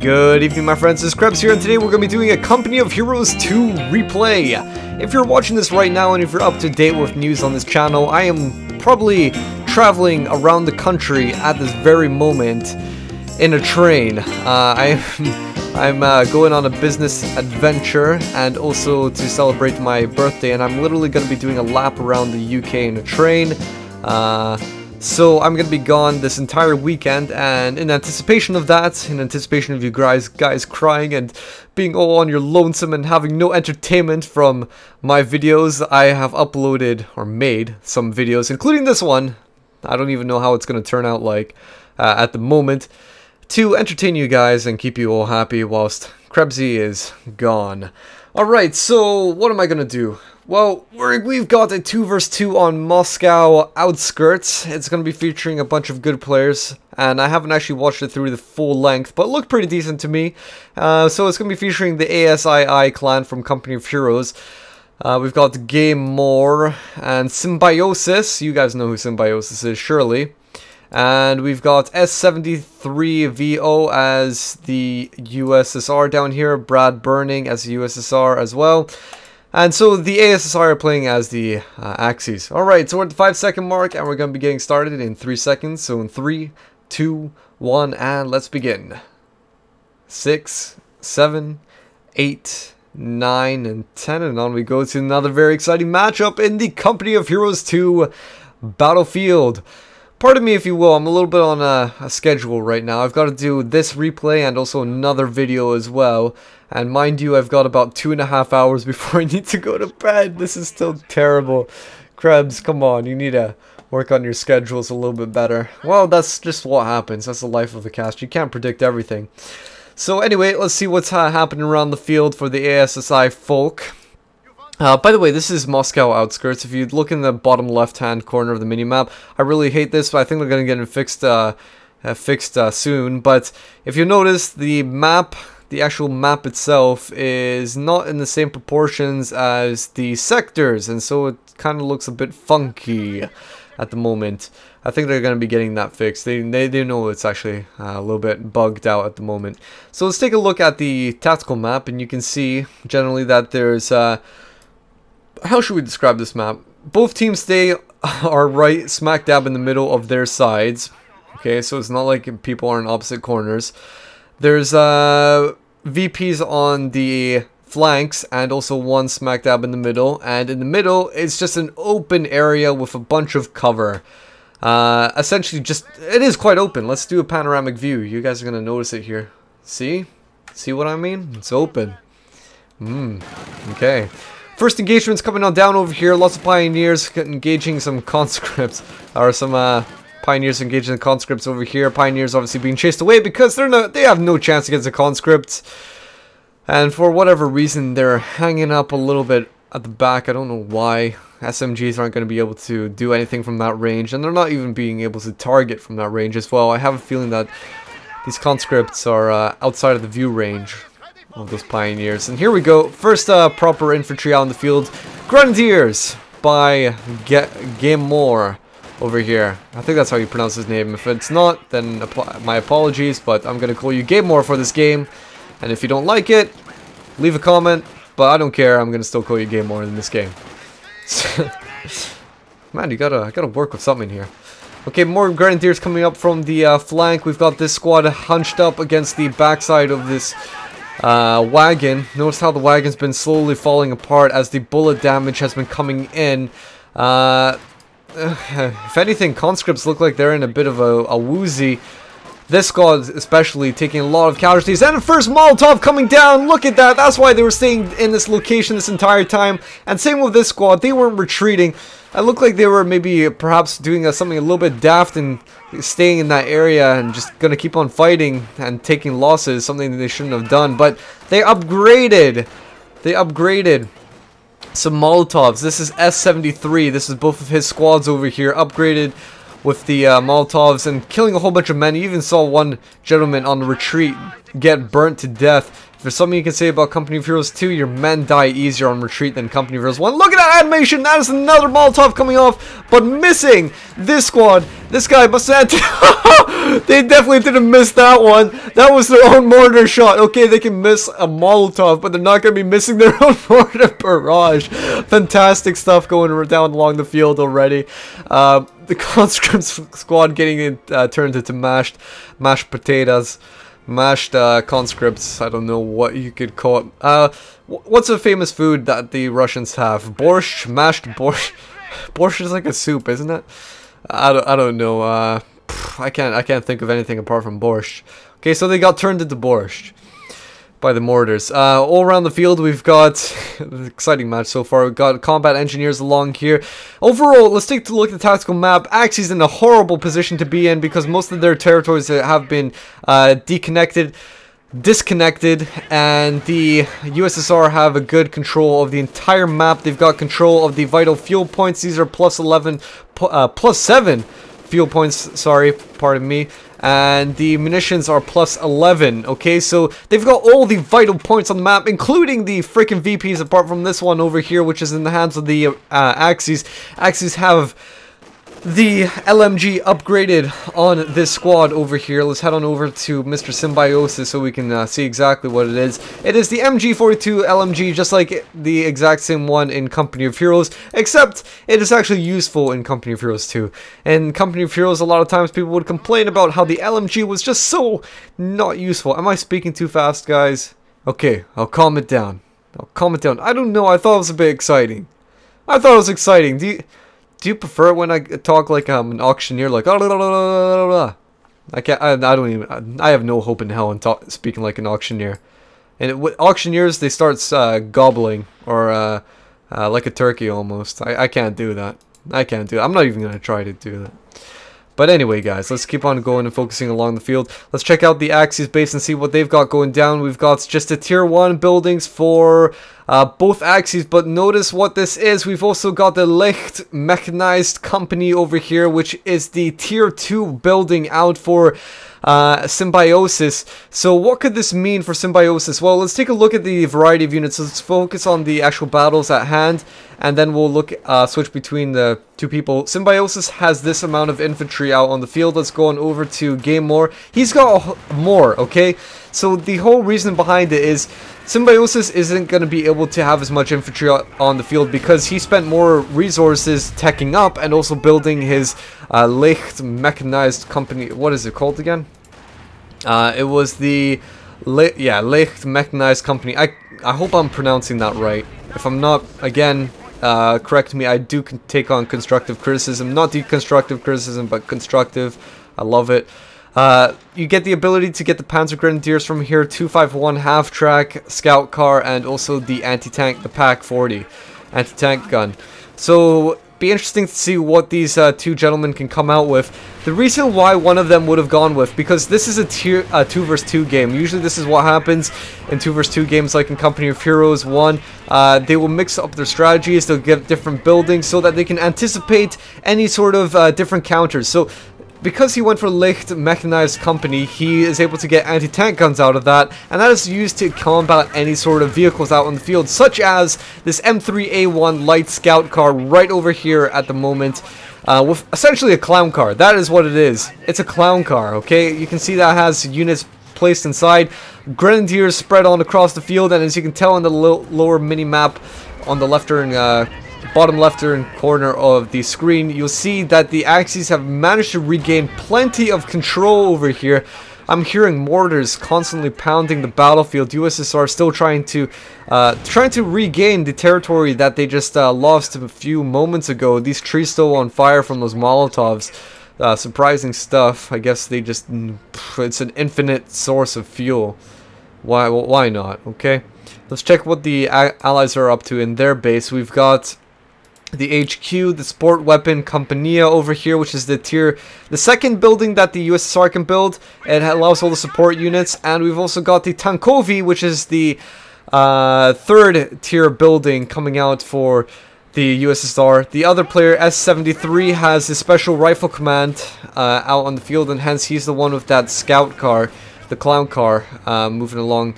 Good evening, my friends. It's Krebs here, and today we're going to be doing a Company of Heroes 2 replay. If you're watching this right now and if you're up to date with news on this channel, I am probably traveling around the country at this very moment in a train. I'm going on a business adventure and also to celebrate my birthday, and I'm literally going to be doing a lap around the UK in a train. So I'm going to be gone this entire weekend, and in anticipation of that, in anticipation of you guys crying and being all on your lonesome and having no entertainment from my videos, I have uploaded or made some videos, including this one. I don't even know how it's going to turn out like at the moment, to entertain you guys and keep you all happy whilst Krebsy is gone. Alright, so what am I going to do? Well, we've got a 2 vs 2 on Moscow Outskirts. It's going to be featuring a bunch of good players, and I haven't actually watched it through the full length, but it looked pretty decent to me. So it's going to be featuring the ASII clan from Company of Heroes. We've got Game More and Symbiosis. You guys know who Symbiosis is, surely. And we've got S73VO as the USSR down here, Brad Burning as the USSR as well. And so the ASSI are playing as the Axis. Alright, so we're at the 5-second mark, and we're going to be getting started in 3 seconds. So in 3, 2, 1, and let's begin. 6, 7, 8, 9, and 10, and on we go to another very exciting matchup in the Company of Heroes 2 Battlefield. Pardon me if you will, I'm a little bit on a schedule right now. I've got to do this replay and also another video as well. And mind you, I've got about 2.5 hours before I need to go to bed. This is still terrible. Krebs, come on, you need to work on your schedules a little bit better. Well, that's just what happens. That's the life of the cast. You can't predict everything. So anyway, let's see what's happening around the field for the ASSI folk. By the way, this is Moscow Outskirts. If you look in the bottom left-hand corner of the minimap, I really hate this, but I think they're going to get it fixed soon. But if you notice, the map, the actual map itself, is not in the same proportions as the sectors, and so it kind of looks a bit funky at the moment. I think they're going to be getting that fixed. They know it's actually a little bit bugged out at the moment. So let's take a look at the tactical map, and you can see generally that there's how should we describe this map? Both teams are right smack dab in the middle of their sides. Okay, so it's not like people are in opposite corners. There's VPs on the flanks and also one smack dab in the middle. And in the middle, it's just an open area with a bunch of cover. Essentially, it is quite open. Let's do a panoramic view. You guys are going to notice it here. See? See what I mean? It's open. Okay. First engagement's coming on down over here. Lots of pioneers engaging some conscripts, or some pioneers engaging the conscripts over here. Pioneers obviously being chased away because they have no chance against the conscripts, and for whatever reason they're hanging up a little bit at the back. I don't know why. SMGs aren't going to be able to do anything from that range, and they're not even being able to target from that range as well. I have a feeling that these conscripts are outside of the view range of those pioneers. And here we go. First proper infantry out in the field. Grenadiers by Game More over here. I think that's how you pronounce his name. If it's not, then my apologies, but I'm going to call you Game More for this game. And if you don't like it, leave a comment, but I don't care. I'm going to still call you Game More in this game. Man, you gotta work with something here. Okay, more Grenadiers coming up from the flank. We've got this squad hunched up against the backside of this wagon. Notice how the wagon's been slowly falling apart as the bullet damage has been coming in. If anything, conscripts look like they're in a bit of a woozy. This squad especially taking a lot of casualties. And the first Molotov coming down. Look at that. That's why they were staying in this location this entire time. And same with this squad. They weren't retreating. It looked like they were maybe perhaps doing something a little bit daft and staying in that area and just going to keep on fighting and taking losses, something that they shouldn't have done. But they upgraded. They upgraded some Molotovs. This is S73. This is both of his squads over here upgraded with the Molotovs and killing a whole bunch of men. You even saw one gentleman on the retreat get burnt to death. If there's something you can say about Company of Heroes 2, your men die easier on retreat than Company of Heroes 1. Look at that animation! That is another Molotov coming off, but missing this squad This guy must have they definitely didn't miss that one. That was their own mortar shot. Okay, they can miss a Molotov, but they're not going to be missing their own mortar barrage. Fantastic stuff going down along the field already. The conscripts squad getting turned into mashed potatoes. Mashed conscripts. I don't know what you could call it. What's a famous food that the Russians have? Borscht? Mashed borscht? Borscht is like a soup, isn't it? I don't know. I can't think of anything apart from borscht. Okay, so they got turned into borscht by the mortars. All around the field we've got an exciting match so far. We've got combat engineers along here. Overall, let's take a look at the tactical map. Axis in a horrible position to be in because most of their territories have been disconnected, and the USSR have a good control of the entire map. They've got control of the vital fuel points. These are plus 7 fuel points, sorry, pardon me, and the munitions are plus 11. Okay, so they've got all the vital points on the map, including the freaking VPs, apart from this one over here, which is in the hands of the Axis. Axis have the LMG upgraded on this squad over here. Let's head on over to Mr. Symbiosis so we can see exactly what it is. It is the Mg42 Lmg, just like the exact same one in Company of Heroes, except it is actually useful in Company of Heroes too. In Company of Heroes, a lot of times people would complain about how the LMG was just so not useful. Am I speaking too fast, guys? Okay, I'll calm it down. I don't know, I thought it was a bit exciting. Do you prefer it when I talk like I'm an auctioneer, like I have no hope in hell in speaking like an auctioneer. And with auctioneers, they start gobbling or like a turkey almost. I can't do that. I'm not even gonna try to do that. But anyway, guys, let's keep on going and focusing along the field. Let's check out the Axis base and see what they've got going down. We've got just a tier 1 buildings for both Axis, but notice what this is. We've also got the Licht Mechanized company over here, which is the tier 2 building out for Symbiosis. So what could this mean for Symbiosis? Well, let's take a look at the variety of units. Let's focus on the actual battles at hand, and then we'll look switch between the two people. Symbiosis has this amount of infantry out on the field. Let's go on over to Game More. He's got more, okay? So the whole reason behind it is Symbiosis isn't going to be able to have as much infantry on the field because he spent more resources teching up and also building his Licht Mechanized company. What is it called again? It was the Licht Mechanized company. I hope I'm pronouncing that right. If I'm not, again, correct me. I do take on constructive criticism. Not deconstructive criticism, but constructive. I love it. You get the ability to get the Panzer Grenadiers from here, 251 half-track, scout car, and also the anti-tank, the PaK-40 anti-tank gun. So, be interesting to see what these two gentlemen can come out with. The reason why one of them would have gone with, because this is a 2 vs 2 game. Usually this is what happens in 2 vs 2 games, like in Company of Heroes 1. They will mix up their strategies, they'll get different buildings so that they can anticipate any sort of different counters. So, because he went for Licht Mechanized company, he is able to get anti-tank guns out of that, and that is used to combat any sort of vehicles out on the field, such as this M3A1 light scout car right over here at the moment, with essentially a clown car. That is what it is. It's a clown car, okay? You can see that has units placed inside, grenadiers spread on across the field, and as you can tell in the lower mini-map on the bottom left-hand corner of the screen, you'll see that the Axis have managed to regain plenty of control over here. I'm hearing mortars constantly pounding the battlefield. USSR still trying to regain the territory that they just lost a few moments ago. These trees still on fire from those Molotovs. Surprising stuff. I guess they just, it's an infinite source of fuel. Why not? Okay, let's check what the Allies are up to in their base. We've got the HQ, the Sport Weapon Compania over here, which is the second building that the USSR can build. It allows all the support units, and we've also got the Tankovi, which is the third tier building coming out for the USSR. The other player, S73, has his special rifle command out on the field, and hence he's the one with that scout car, the clown car, moving along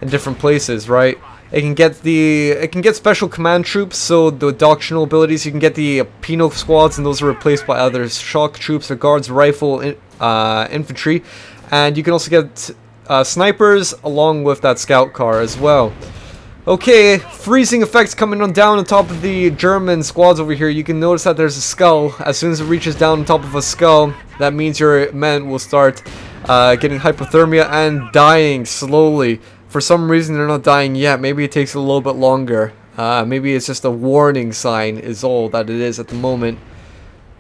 in different places, right? It can get special command troops, so the doctrinal abilities. You can get the Pinot squads, and those are replaced by either shock troops or guards, rifle, infantry, and you can also get snipers along with that scout car as well. Okay, freezing effects coming on down on top of the German squads over here. You can notice that there's a skull. As soon as it reaches down on top of a skull, that means your men will start getting hypothermia and dying slowly. For some reason, they're not dying yet. Maybe it takes a little bit longer. Maybe it's just a warning sign is all that it is at the moment.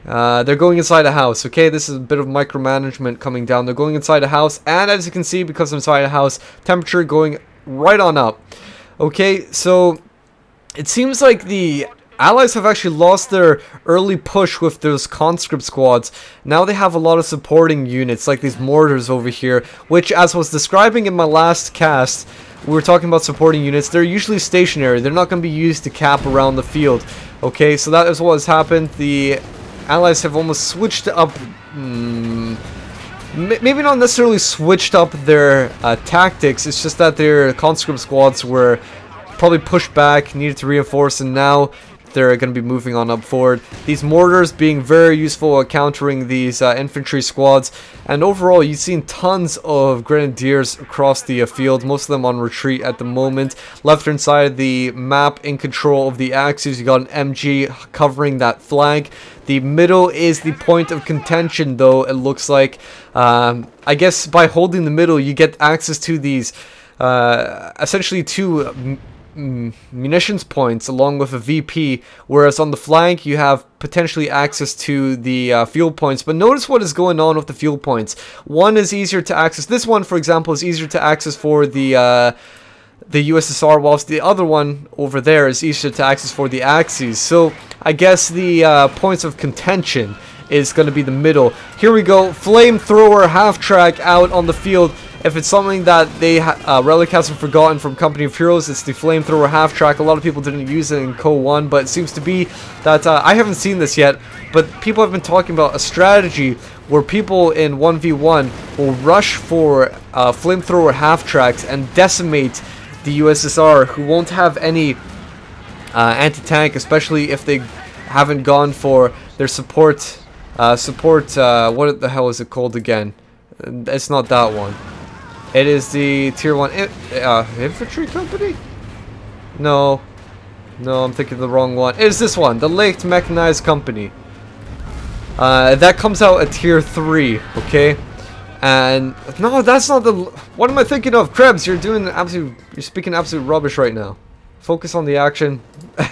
They're going inside a house. Okay, this is a bit of micromanagement coming down. They're going inside a house, and as you can see, because they're inside a house, temperature going right on up. Okay, so it seems like the Allies have actually lost their early push with those conscript squads. Now they have a lot of supporting units, like these mortars over here, which, as I was describing in my last cast, we were talking about supporting units. They're usually stationary. They're not going to be used to cap around the field. Okay, so that is what has happened. The Allies have almost switched up, maybe not necessarily switched up their tactics. It's just that their conscript squads were probably pushed back, needed to reinforce, and now they're going to be moving on up forward. These mortars being very useful at countering these infantry squads. And overall, you've seen tons of grenadiers across the field, most of them on retreat at the moment. Left-hand side of the map, in control of the axis, you got an MG covering that flank. The middle is the point of contention, though, it looks like. I guess by holding the middle, you get access to these, essentially two munitions points along with a VP, whereas on the flank you have potentially access to the fuel points. But notice what is going on with the fuel points. One is easier to access. This one, for example, is easier to access for the USSR, whilst the other one over there is easier to access for the Axis. So I guess the points of contention is going to be the middle. Here we go, Flamethrower half-track out on the field. If it's something that they Relic hasn't forgotten from Company of Heroes, it's the Flamethrower half-track. A lot of people didn't use it in KOH 1, but it seems to be that, I haven't seen this yet, but people have been talking about a strategy where people in 1v1 will rush for Flamethrower half-tracks and decimate the USSR, who won't have any anti-tank, especially if they haven't gone for their support, what the hell is it called again? It's not that one. It is the tier 1 infantry company? No, I'm thinking of the wrong one. It is this one, the Late Mechanized company. That comes out at tier 3, okay? And no, that's not the. What am I thinking of? Krebs, you're speaking absolute rubbish right now. Focus on the action,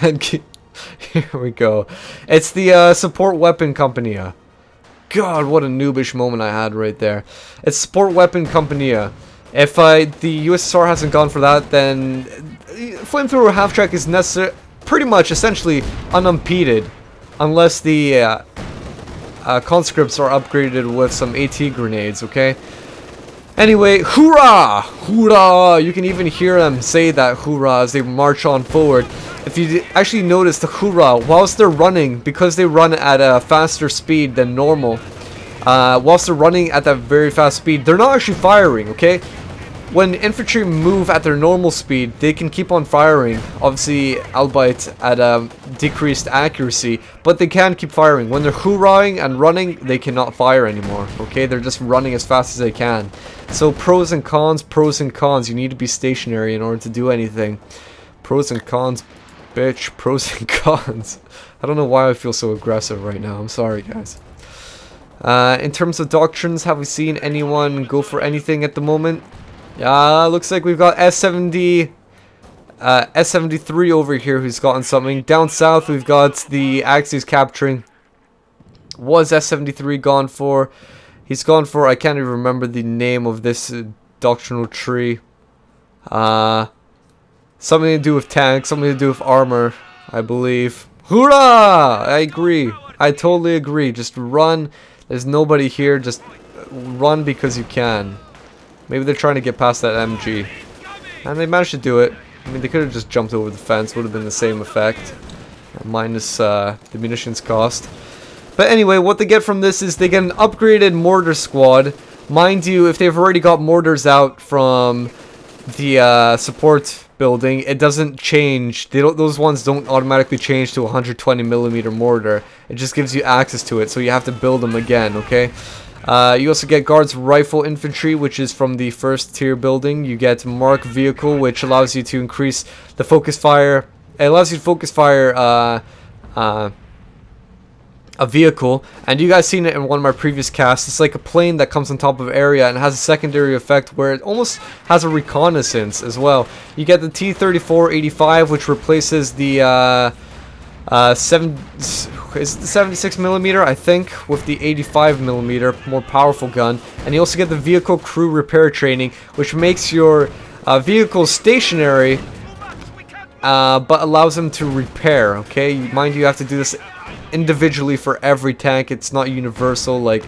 and here we go. It's the support weapon company. God, what a noobish moment I had right there. It's support weapon company. If the USSR hasn't gone for that, then Flamethrower half-track is pretty much essentially unimpeded, unless the conscripts are upgraded with some AT grenades, okay? Anyway, hoorah! Hoorah! You can even hear them say that hoorah as they march on forward. If you actually notice the hoorah, whilst they're running, because they run at a faster speed than normal, whilst they're running at that very fast speed, they're not actually firing, okay? When infantry move at their normal speed, they can keep on firing, obviously, albeit at a decreased accuracy, but they can keep firing. When they're hoorahing and running, they cannot fire anymore, okay? They're just running as fast as they can. So pros and cons, you need to be stationary in order to do anything. Pros and cons, bitch, pros and cons. I don't know why I feel so aggressive right now, I'm sorry guys. In terms of doctrines, have we seen anyone go for anything at the moment? Looks like we've got S73 over here who's gotten something. Down south we've got the Axis capturing. Was S73 gone for? He's gone for, I can't even remember the name of this doctrinal tree. Something to do with tanks, something to do with armor, I believe. Hoorah! I agree. I totally agree. Just run. There's nobody here. Just run because you can. Maybe they're trying to get past that MG. And they managed to do it. I mean, they could have just jumped over the fence. Would have been the same effect. Minus the munitions cost. But anyway, what they get from this is they get an upgraded mortar squad. Mind you, if they've already got mortars out from the support building, it doesn't change. Those ones don't automatically change to 120mm mortar. It just gives you access to it, so you have to build them again, okay? You also get Guards Rifle Infantry, which is from the first tier building. You get Mark Vehicle, which allows you to increase the focus fire. It allows you to focus fire a vehicle, and you guys seen it in one of my previous casts. It's like a plane that comes on top of area and has a secondary effect where it almost has a reconnaissance as well. You get the T-34-85, which replaces the 76mm, I think, with the 85mm more powerful gun. And you also get the vehicle crew repair training, which makes your vehicles stationary but allows them to repair. Okay, mind you have to do this individually for every tank. It's not universal like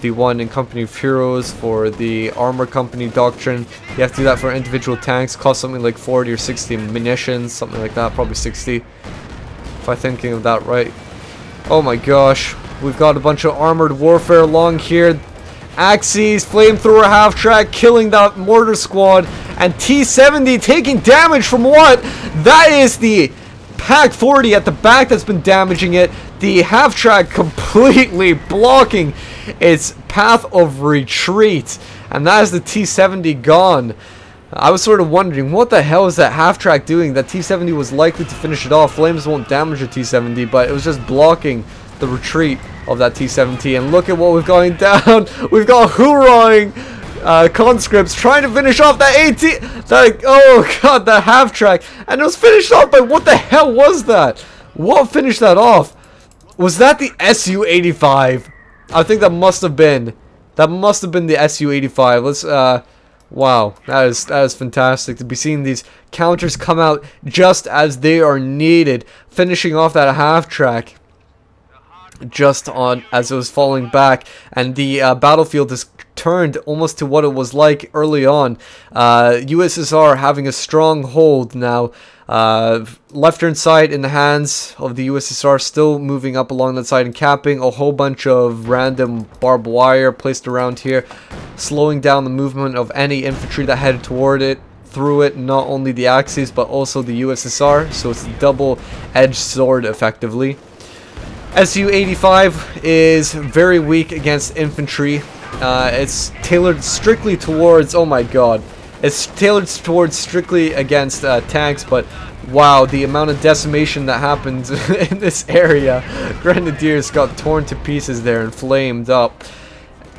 the one in Company of Heroes for the Armor Company Doctrine. You have to do that for individual tanks. Cost something like 40 or 60 munitions, something like that, probably 60 if I'm thinking of that right. Oh my gosh, we've got a bunch of armored warfare along here. Axes, Flamethrower half-track killing that mortar squad, and T-70 taking damage from what? That is the Pack 40 at the back that's been damaging it. The half-track completely blocking its path of retreat, and that is the T-70 gone. I was sort of wondering, what the hell is that half-track doing? That T-70 was likely to finish it off. Flames won't damage the T-70, but it was just blocking the retreat of that T-70. And look at what we've going down. We've got hoorahing conscripts trying to finish off that oh god, that half-track. And it was finished off by, what the hell was that? What finished that off? Was that the Su-85? I think that must have been. That must have been the Su-85. Let's, wow, that is fantastic to be seeing these counters come out just as they are needed, finishing off that half-track just on as it was falling back, and the battlefield is turned almost to what it was like early on. USSR having a strong hold now. Left-hand side in the hands of the USSR, still moving up along that side and capping a whole bunch of random barbed wire placed around here, slowing down the movement of any infantry that headed toward it, through it, not only the Axis but also the USSR, so it's a double-edged sword effectively. Su-85 is very weak against infantry. It's tailored strictly towards, oh my god, it's tailored towards strictly against tanks, but wow, the amount of decimation that happens in this area. Grenadiers got torn to pieces there and flamed up.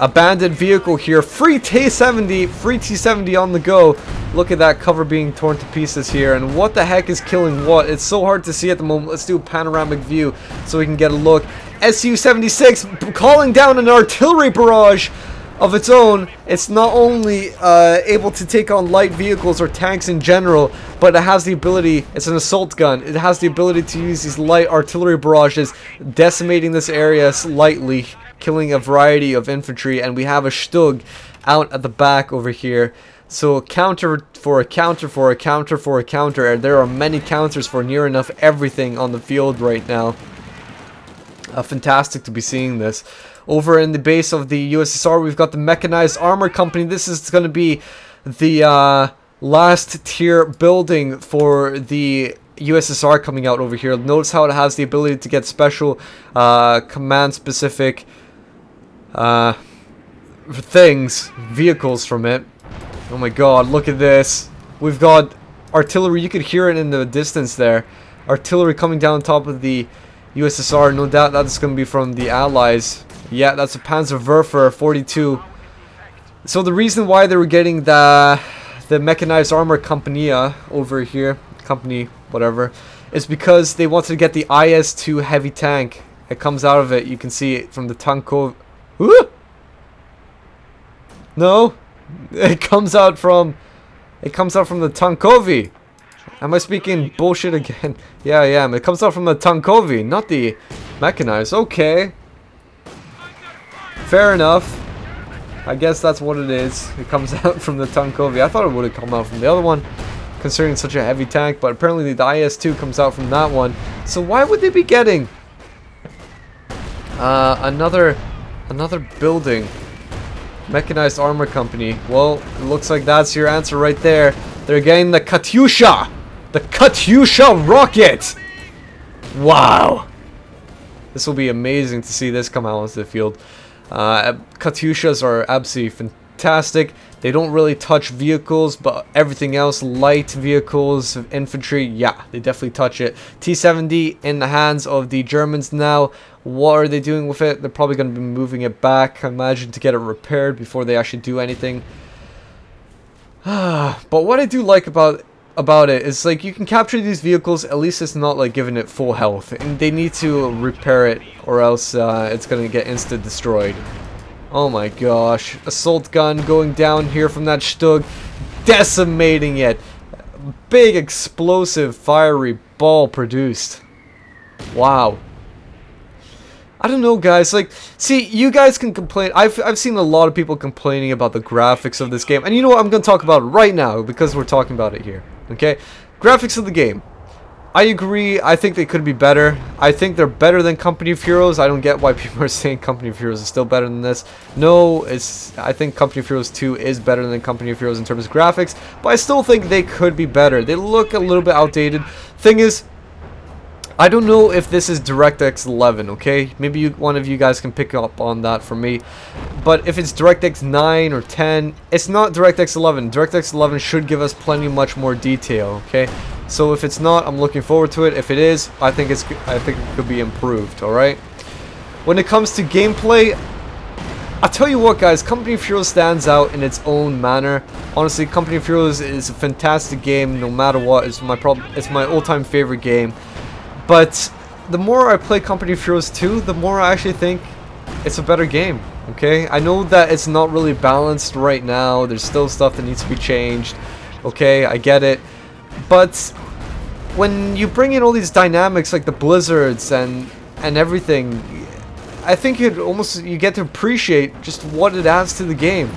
Abandoned vehicle here, free T-70 on the go. Look at that cover being torn to pieces here, and what the heck is killing what? It's so hard to see at the moment. Let's do a panoramic view so we can get a look. Su-76 calling down an artillery barrage of its own. It's not only able to take on light vehicles or tanks in general, but it has the ability, it's an assault gun, it has the ability to use these light artillery barrages, decimating this area slightly, killing a variety of infantry, and we have a Stug out at the back over here. So counter for a counter for a counter for a counter, and there are many counters for near enough everything on the field right now. Fantastic to be seeing this. Over in the base of the USSR, we've got the Mechanized Armor Company. This is going to be the last tier building for the USSR coming out over here. Notice how it has the ability to get special command specific vehicles from it. Oh my god, look at this. We've got artillery, you could hear it in the distance there. Artillery coming down top of the USSR, no doubt that's going to be from the Allies. Yeah, that's a Panzerwerfer 42. So the reason why they were getting the Mechanized Armor Company over here, company, whatever, is because they wanted to get the IS-2 heavy tank. It comes out of it, you can see it from the Tankov. No, it comes out from the Tankovi. Am I speaking bullshit again? Yeah, I am. It comes out from the Tankovi, not the Mechanized. Okay. Fair enough. I guess that's what it is. It comes out from the Tankovi. I thought it would have come out from the other one, considering it's such a heavy tank, but apparently the IS-2 comes out from that one. So why would they be getting another building? Mechanized Armor Company. Well, it looks like that's your answer right there. They're getting the Katyusha! The Katyusha rocket! Wow! This will be amazing to see this come out onto the field. Katyushas are absolutely fantastic. They don't really touch vehicles, but everything else, light vehicles, infantry, yeah, they definitely touch it. T-70 in the hands of the Germans now. What are they doing with it? They're probably going to be moving it back, I imagine, to get it repaired before they actually do anything. But what I do like about it is, like, you can capture these vehicles, at least it's not like giving it full health, and they need to repair it or else it's going to get insta destroyed. Oh my gosh, assault gun going down here from that Stug, decimating it. Big explosive fiery ball produced. Wow. I don't know, guys, like, see, you guys can complain. I've seen a lot of people complaining about the graphics of this game, and you know what, I'm going to talk about it right now because we're talking about it here, okay? Graphics of the game. I agree, I think they could be better. I think they're better than Company of Heroes. I don't get why people are saying Company of Heroes is still better than this. No, I think Company of Heroes 2 is better than Company of Heroes in terms of graphics, but I still think they could be better. They look a little bit outdated. Thing is, I don't know if this is DirectX 11, okay? Maybe one of you guys can pick up on that for me. But if it's DirectX 9 or 10, it's not DirectX 11. DirectX 11 should give us plenty much more detail, okay? So if it's not, I'm looking forward to it. If it is, I think it could be improved, alright? When it comes to gameplay, I'll tell you what, guys, Company of Heroes stands out in its own manner. Honestly, Company of Heroes is a fantastic game no matter what. It's my all-time favorite game. But the more I play Company of Heroes 2, the more I actually think it's a better game, okay? I know that it's not really balanced right now. There's still stuff that needs to be changed, okay? I get it. But when you bring in all these dynamics like the blizzards and everything, I think you get to appreciate just what it adds to the game.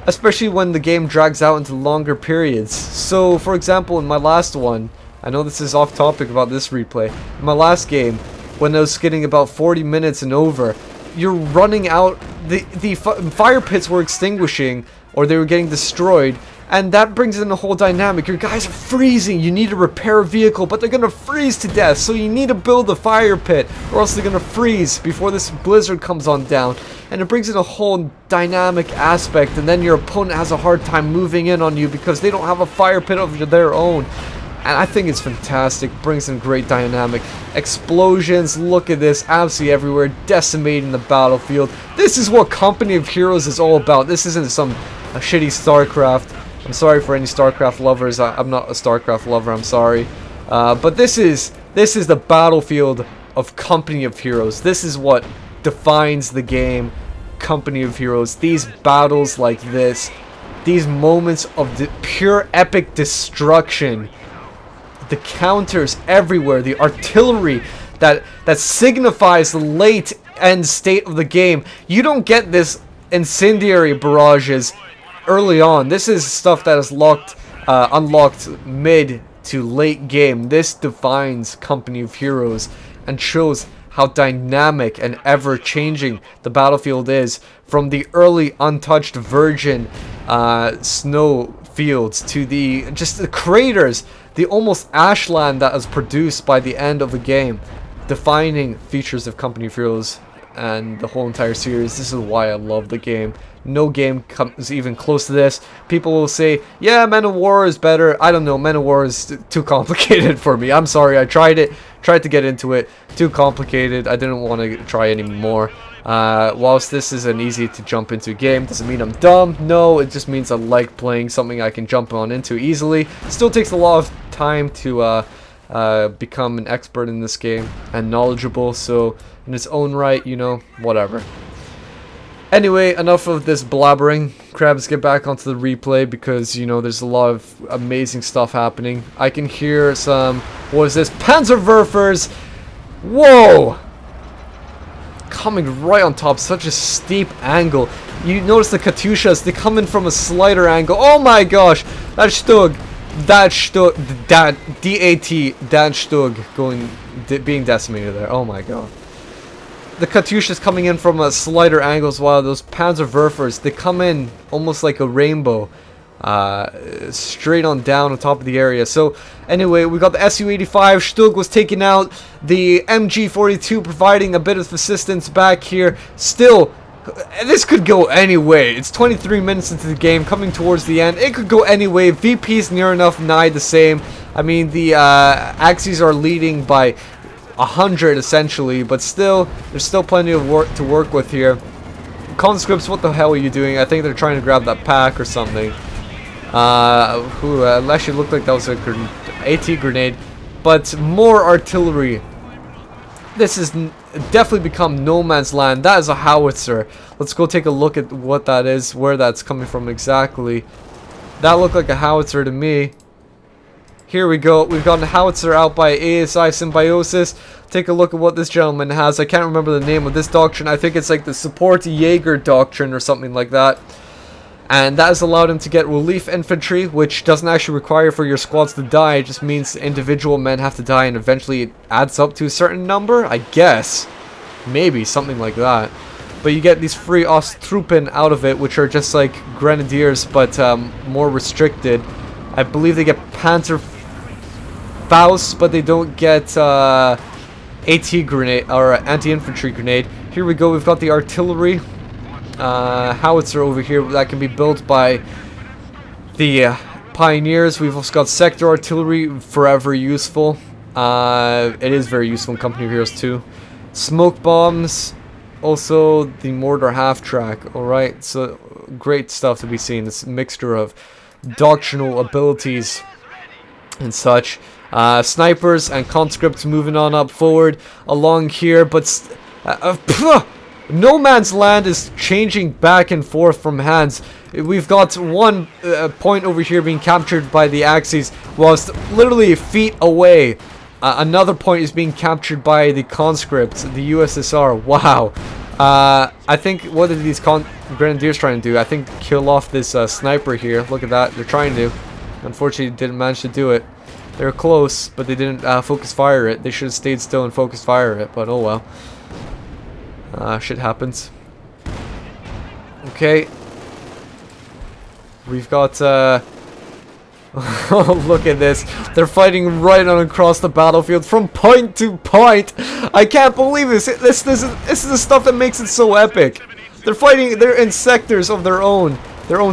Especially when the game drags out into longer periods. So, for example, in my last one, I know this is off topic about this replay. In my last game, when I was getting about 40 minutes and over, you're running out, the fire pits were extinguishing, or they were getting destroyed, and that brings in the whole dynamic. Your guys are freezing, you need to repair a vehicle, but they're gonna freeze to death, so you need to build a fire pit, or else they're gonna freeze before this blizzard comes on down. And it brings in a whole dynamic aspect, and then your opponent has a hard time moving in on you because they don't have a fire pit of their own. And I think it's fantastic, brings in great dynamic. Explosions, look at this, absolutely everywhere, decimating the battlefield. This is what Company of Heroes is all about. This isn't some shitty StarCraft. I'm sorry for any StarCraft lovers, I'm not a StarCraft lover, I'm sorry. But this is the battlefield of Company of Heroes. This is what defines the game, Company of Heroes. These battles like this, these moments of pure epic destruction. The counters everywhere, the artillery that signifies the late end state of the game. You don't get this incendiary barrages early on. This is stuff that is unlocked mid to late game. This defines Company of Heroes and shows how dynamic and ever-changing the battlefield is, from the early untouched virgin snow fields to just the craters, the almost ashland that is produced by the end of the game. Defining features of Company of Heroes and the whole entire series. This is why I love the game. No game comes even close to this. People will say, yeah, Men of War is better. I don't know, Men of War is too complicated for me. I'm sorry, I tried to get into it. Too complicated. I didn't want to try anymore. Whilst this is an easy to jump into game, doesn't mean I'm dumb. No, it just means I like playing something I can jump on into easily. Still takes a lot of time to become an expert in this game and knowledgeable, so in its own right, you know, whatever. Anyway, enough of this blabbering. Krebs, get back onto the replay because, you know, there's a lot of amazing stuff happening. I can hear some, what is this? Panzerwerfers! Whoa! Coming right on top, such a steep angle. You notice the Katyushas, they come in from a slider angle. Oh my gosh! That Stug, that Stug, being decimated there. Oh my god. The Katyushas coming in from a slider angles, while those Panzerwerfers, they come in almost like a rainbow. straight on down on top of the area. So anyway, we got the Su-85. Stug was taken out. The Mg42 providing a bit of assistance back here. Still, this could go any way. It's 23 minutes into the game, coming towards the end. It could go any way. VP's near enough nigh the same. I mean, the Axes are leading by 100 essentially, but still, there's still plenty of work to work with here. Conscripts, what the hell are you doing? I think they're trying to grab that pack or something. Actually looked like that was a AT grenade, but more artillery. This has definitely become no man's land. That is a howitzer. Let's go take a look at what that is, where that's coming from exactly. That looked like a howitzer to me. Here we go. We've got a howitzer out by ASI Symbiosis. Take a look at what this gentleman has. I can't remember the name of this doctrine. I think it's like the Support Jaeger doctrine or something like that. And that has allowed him to get relief infantry, which doesn't actually require for your squads to die. It just means individual men have to die, and eventually it adds up to a certain number, I guess. Maybe, something like that. But you get these free Osttruppen out of it, which are just like grenadiers, but more restricted. I believe they get Panzerfaust, but they don't get AT grenade, or anti-infantry grenade. Here we go, we've got the artillery. Howitzer over here that can be built by the pioneers. We've also got sector artillery, forever useful. It is very useful in Company of Heroes 2. Smoke bombs, also the mortar half track. Alright, so great stuff to be seen. This mixture of doctrinal abilities and such. Snipers and conscripts moving on up forward along here, but no man's land is changing back and forth from hands. We've got one point over here being captured by the Axis, whilst literally feet away, another point is being captured by the conscripts, the USSR. Wow. I think, what are these grenadiers trying to do? I think kill off this sniper here. Look at that. They're trying to. Unfortunately, didn't manage to do it. They're close, but they didn't focus fire it. They should have stayed still and focus fire it, but oh well. Shit happens. Okay. We've got, oh, look at this. They're fighting right on across the battlefield from point to point. I can't believe this. This is the stuff that makes it so epic. They're fighting, they're in sectors of their own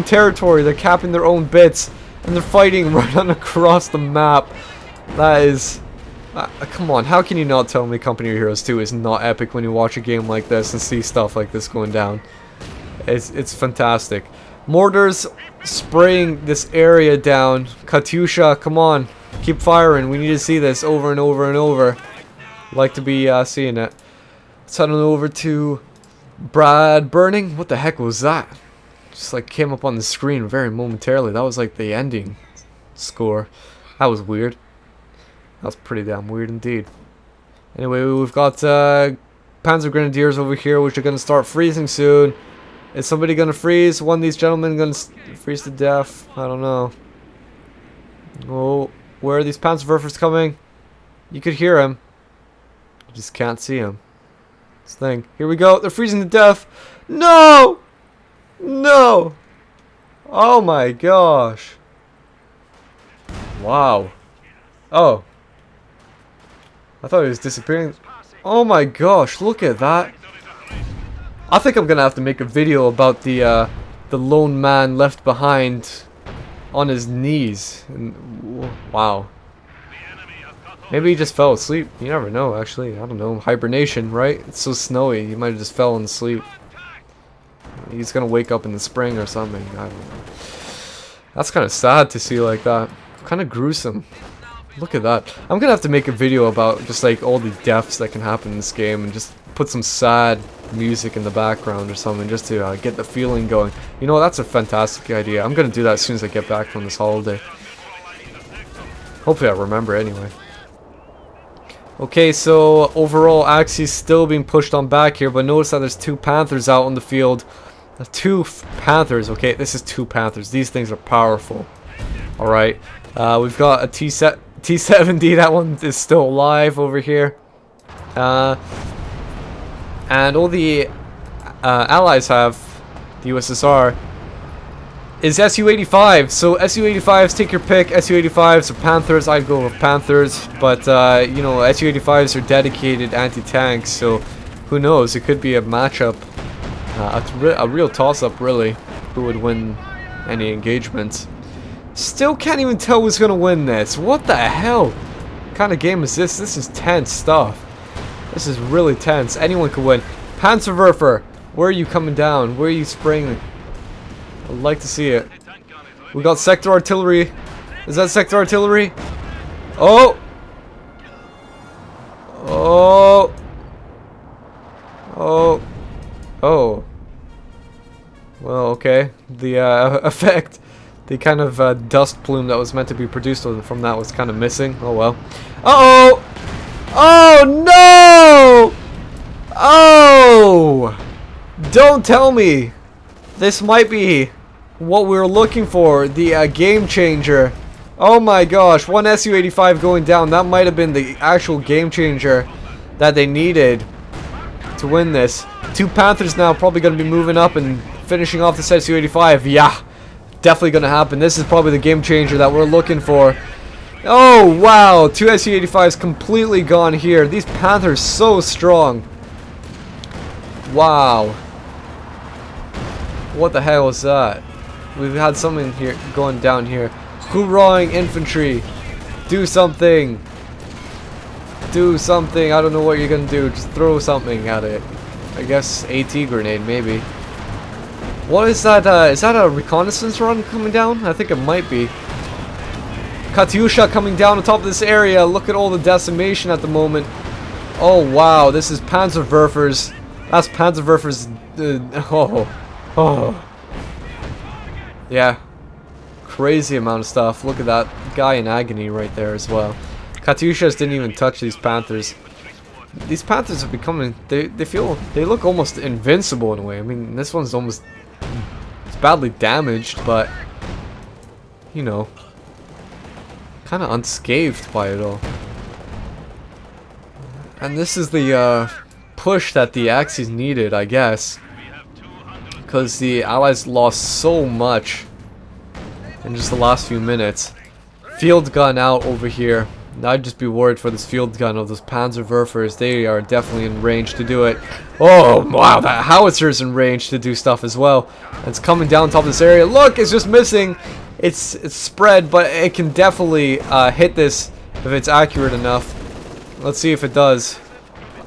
territory. They're capping their own bits, and they're fighting right on across the map. That is... come on, how can you not tell me Company of Heroes 2 is not epic when you watch a game like this and see stuff like this going down? It's fantastic. Mortars spraying this area down. Katyusha, come on, keep firing. We need to see this over and over and over. Like to be seeing it. Let's head on over to Brad Burning. What the heck was that? Just like came up on the screen very momentarily. That was like the ending score. That was weird. That's pretty damn weird indeed. Anyway, we've got Panzer Grenadiers over here, which are going to start freezing soon. Is somebody going to freeze? One of these gentlemen going to freeze to death? I don't know. Oh, where are these Panzerwerfers coming? You could hear him. You just can't see him. This thing. Here we go. They're freezing to death. No! No! Oh my gosh. Wow. Oh. I thought he was disappearing. Oh my gosh, look at that. I think I'm gonna have to make a video about the lone man left behind on his knees. And, wow. Maybe he just fell asleep. You never know, actually. I don't know. Hibernation, right? It's so snowy. He might have just fell asleep. He's gonna wake up in the spring or something. I don't know. That's kind of sad to see like that. Kind of gruesome. Look at that. I'm gonna have to make a video about just like all the deaths that can happen in this game and just put some sad music in the background or something just to get the feeling going. You know, that's a fantastic idea. I'm gonna do that as soon as I get back from this holiday. Hopefully I remember anyway. Okay, so overall Axis still being pushed on back here, but notice that there's two Panthers out on the field. Two Panthers, okay? This is two Panthers. These things are powerful. Alright. We've got a T-70. That one is still alive over here. And all the allies have, the USSR, is Su-85. So Su-85s, take your pick. Su-85s or Panthers. I'd go with Panthers, but you know, Su-85s are dedicated anti-tanks, so who knows? It could be a matchup, a real toss-up, really. Who would win any engagements? Still can't even tell who's gonna win this. What the hell? What kind of game is this? This is tense stuff. This is really tense. Anyone could win. Panzerwerfer, where are you coming down? Where are you spraying? I'd like to see it. We got sector artillery. Is that sector artillery? Oh! Oh! Oh! Oh! Well, okay. The effect, the kind of dust plume that was meant to be produced from that was kind of missing. Oh well. Uh-oh! Oh no! Oh! Don't tell me! This might be what we were looking for, the game changer. Oh my gosh, one Su-85 going down. That might have been the actual game changer that they needed to win this. Two Panthers now probably going to be moving up and finishing off this Su-85. Yeah, definitely going to happen. This is probably the game changer that we're looking for. Oh wow, two Su-85s completely gone here. These Panthers so strong. Wow. What the hell was that? We've had something here going down here. Hoorahing infantry. Do something. Do something. I don't know what you're gonna do. Just throw something at it. I guess AT grenade maybe. What is that? Is that a reconnaissance run coming down? I think it might be. Katyusha coming down on top of this area. Look at all the decimation at the moment. Oh wow, this is Panzerwerfers. That's Panzerwerfers. Oh. Yeah. Crazy amount of stuff. Look at that guy in agony right there as well. Katyushas didn't even touch these Panthers. These Panthers are becoming, they look almost invincible in a way. I mean, this one's almost, it's badly damaged, but, you know, kind of unscathed by it all. And this is the push that the Axis needed, I guess, because the Allies lost so much in just the last few minutes. Field gun out over here. I'd just be worried for this field gun of those Panzerwerfers. They are definitely in range to do it. Oh wow, that howitzer is in range to do stuff as well. It's coming down top of this area. Look, it's just missing. It's spread, but it can definitely hit this if it's accurate enough. Let's see if it does.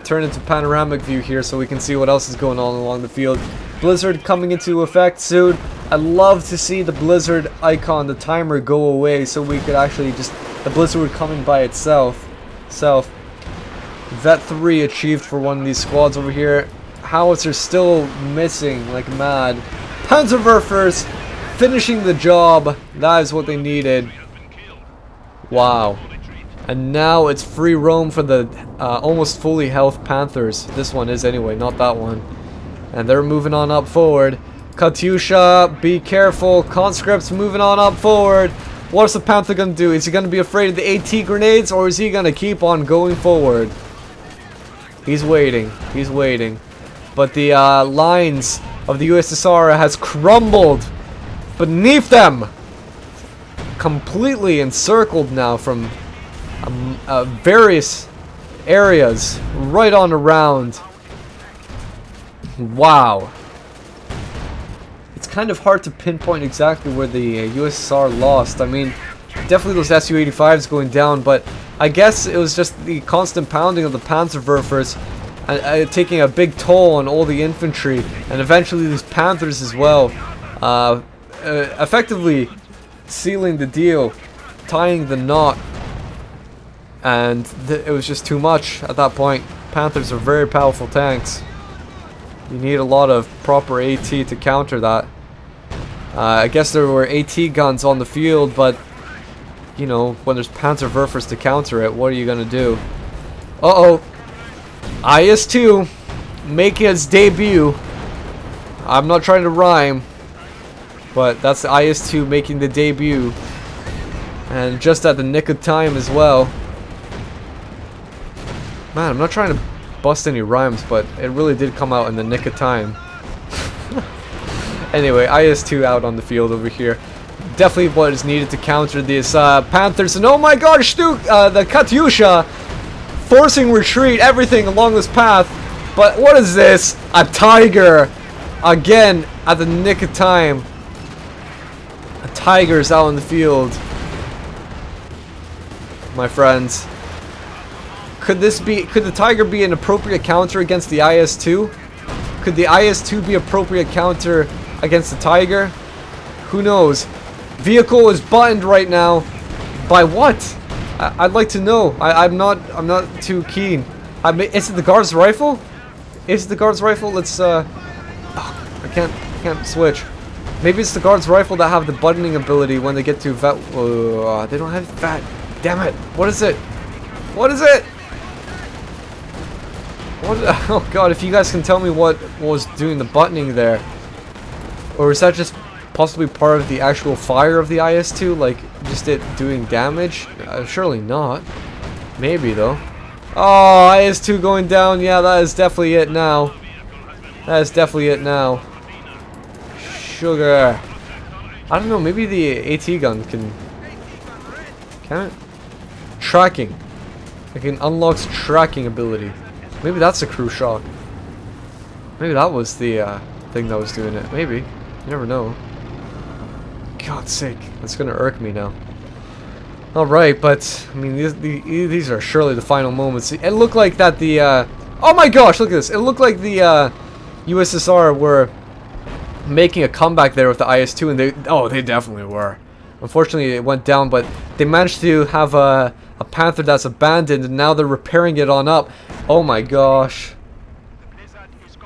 Turn into panoramic view here so we can see what else is going on along the field. Blizzard coming into effect soon. I'd love to see the Blizzard icon, the timer, go away so we could actually just, the Blizzard would come in by itself. Vet 3 achieved for one of these squads over here. Howitzers still missing like mad. Panzerwerfers finishing the job. That is what they needed. Wow. And now it's free roam for the almost fully health Panthers. This one is anyway, not that one. And they're moving on up forward. Katyusha, be careful. Conscripts moving on up forward. What's the Panther going to do? Is he going to be afraid of the AT grenades, or is he going to keep on going forward? He's waiting. He's waiting. But the lines of the USSR has crumbled beneath them. Completely encircled now from various areas right on around. Wow. It's kind of hard to pinpoint exactly where the USSR lost. I mean, definitely those Su-85s going down, but I guess it was just the constant pounding of the Panzerwerfers taking a big toll on all the infantry, and eventually these Panthers as well, effectively sealing the deal, tying the knot, and it was just too much at that point. Panthers are very powerful tanks. You need a lot of proper AT to counter that. I guess there were AT guns on the field, but you know, when there's Panzerwerfers to counter it, what are you gonna do? Uh-oh. IS-2 making its debut. I'm not trying to rhyme, but that's the IS-2 making the debut. And just at the nick of time as well. Man, I'm not trying to bust any rhymes, but it really did come out in the nick of time. Anyway, IS-2 out on the field over here. Definitely what is needed to counter these Panthers. And oh my gosh, the Katyusha forcing retreat, everything along this path. But what is this? A Tiger! Again, at the nick of time. A Tiger's out in the field. My friends. Could the Tiger be an appropriate counter against the IS-2? Could the IS-2 be appropriate counter against the Tiger? Who knows? Vehicle is buttoned right now. By what? I'd like to know. I'm not too keen. Is it the guard's rifle? Is it the guard's rifle? Let's I can't switch. Maybe it's the guard's rifle that have the buttoning ability when they get to vet. They don't have vet. Damn it! What is it? What is it? What? Oh god! If you guys can tell me what was doing the buttoning there, or is that just possibly part of the actual fire of the IS-2, like just it doing damage? Surely not. Maybe though. Oh, IS-2 going down. Yeah, that is definitely it now. That is definitely it now. Sugar. I don't know. Maybe the AT gun can it? Tracking. It can unlock tracking ability. Maybe that's a crew shock. Maybe that was the thing that was doing it. Maybe. You never know. God's sake. That's gonna irk me now. Alright, but I mean these are surely the final moments. It looked like that the oh my gosh, look at this. It looked like the USSR were making a comeback there with the IS-2, and they definitely were. Unfortunately it went down, but they managed to have a Panther that's abandoned, and now they're repairing it on up. Oh my gosh.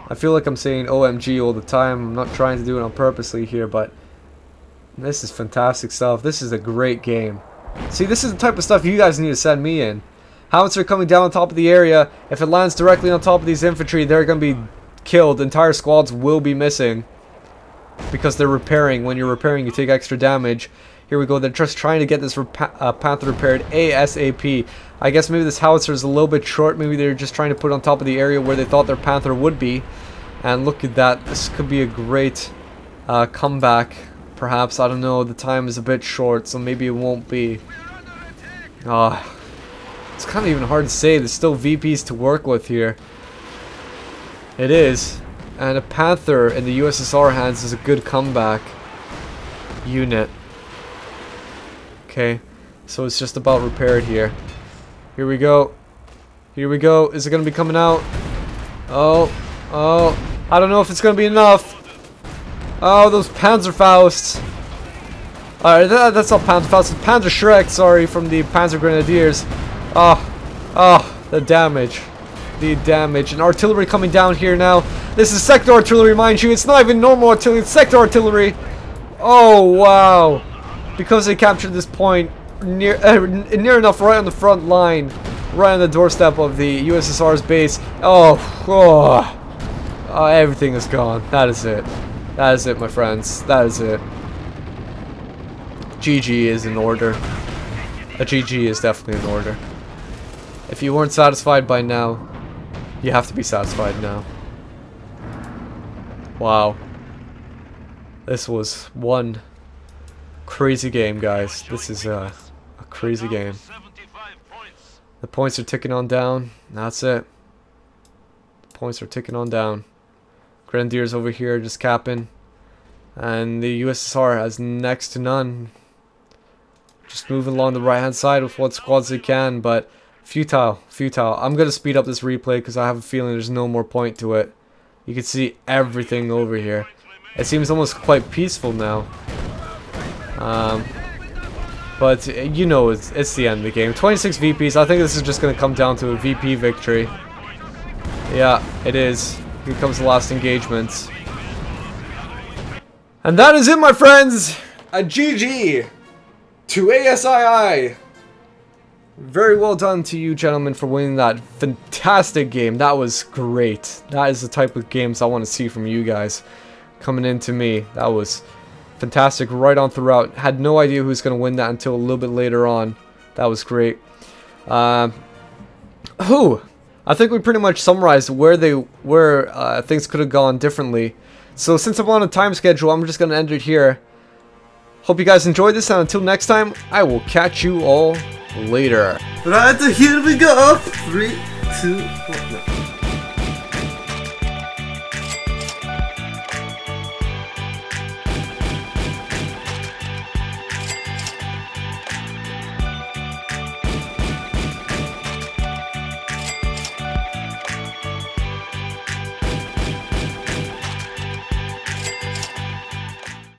I feel like I'm saying OMG all the time. I'm not trying to do it on purposely here, but this is fantastic stuff. This is a great game. See, this is the type of stuff you guys need to send me in. Howitzer coming down on top of the area. If it lands directly on top of these infantry, they're going to be killed. Entire squads will be missing because they're repairing. When you're repairing, you take extra damage. Here we go. They're just trying to get this Panther repaired ASAP. I guess maybe this howitzer is a little bit short. Maybe they're just trying to put on top of the area where they thought their Panther would be. And look at that. This could be a great comeback. Perhaps. I don't know. The time is a bit short, so maybe it won't be. It's kind of even hard to say. There's still VPs to work with here. It is. And a Panther in the USSR hands is a good comeback unit. Okay, so it's just about repaired here. Here we go. Here we go. Is it going to be coming out? Oh. I don't know if it's going to be enough. Oh, those Panzerfausts. Alright, that's not Panzerfaust. It's Panzer Shrek, sorry, from the Panzer Grenadiers. The damage. The damage. And artillery coming down here now. This is sector artillery, mind you. It's not even normal artillery. It's sector artillery. Oh, wow. Because they captured this point near enough right on the front line. Right on the doorstep of the USSR's base. Everything is gone. That is it. That is it, my friends. That is it. GG is in order. A GG is definitely in order. If you weren't satisfied by now, you have to be satisfied now. Wow. This was one crazy game, guys. This is a crazy game. The points are ticking on down. That's it. The points are ticking on down. Grenadiers over here just capping. And the USSR has next to none. Just moving along the right hand side with what squads they can, but futile. I'm going to speed up this replay because I have a feeling there's no more point to it. You can see everything over here. It seems almost quite peaceful now. But you know it's the end of the game. 26 VPs. I think this is just going to come down to a VP victory. Yeah, it is. Here comes the last engagement. And that is it, my friends! A GG to ASII! Very well done to you, gentlemen, for winning that fantastic game. That was great. That is the type of games I want to see from you guys coming into me. That was fantastic right on throughout. Had no idea who was going to win that until a little bit later on. That was great. I think we pretty much summarized where things could have gone differently. So since I'm on a time schedule, I'm just going to end it here. Hope you guys enjoyed this, and until next time, I will catch you all later. Right, here we go. 3, 2, 1.